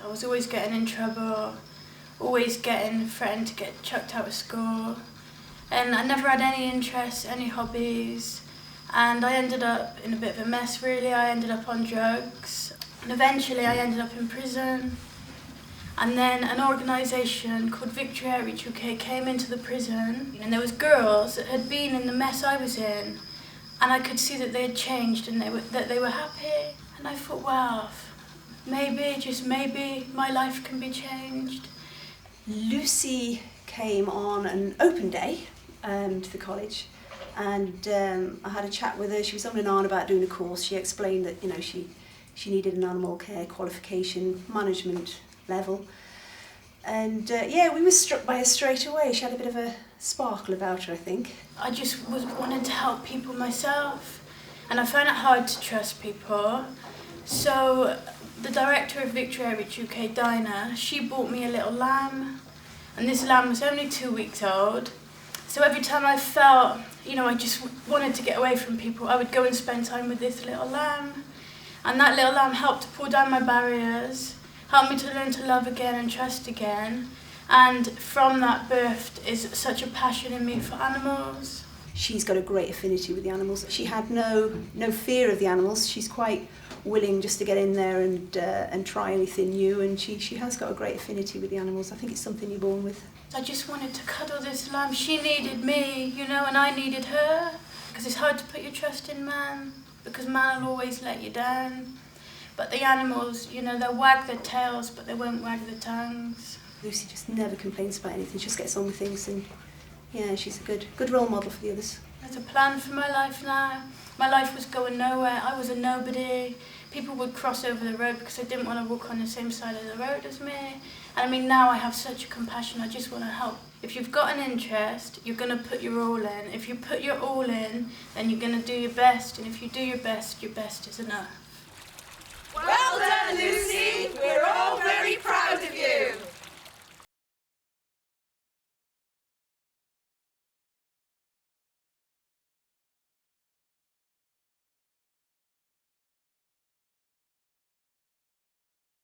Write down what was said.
I was always getting in trouble, always getting threatened to get chucked out of school. And I never had any interests, any hobbies. And I ended up in a bit of a mess really. I ended up on drugs. And eventually I ended up in prison. And then an organisation called Victory Outreach UK came into the prison, and there was girls that had been in the mess I was in, and I could see that they had changed and that they were happy. And I thought, wow, maybe, just maybe, my life can be changed. Lucy came on an open day to the college, and I had a chat with her. She was on and on about doing a course. She explained that she needed an animal care qualification, management level, and we were struck by her straight away. She had a bit of a sparkle about her, I think. I just wanted to help people myself, and I found it hard to trust people. So the director of Victory Outreach UK, Dinah, she bought me a little lamb, and this lamb was only 2 weeks old. So every time I felt, I just wanted to get away from people, I would go and spend time with this little lamb. And that little lamb helped to pull down my barriers, helped me to learn to love again and trust again. And from that birthed is such a passion in me for animals. She's got a great affinity with the animals. She had no fear of the animals. She's quite willing just to get in there and try anything new, and she has got a great affinity with the animals. I think it's something you're born with. I just wanted to cuddle this lamb. She needed me, and I needed her. Because it's hard to put your trust in man, because man will always let you down. But the animals, they'll wag their tails, but they won't wag their tongues. Lucy just never complains about anything. She just gets on with things, and she's a good role model for the others. There's a plan for my life now. My life was going nowhere. I was a nobody. People would cross over the road because they didn't want to walk on the same side of the road as me. And now I have such a compassion. I just want to help. If you've got an interest, you're going to put your all in. If you put your all in, then you're going to do your best. And if you do your best is enough.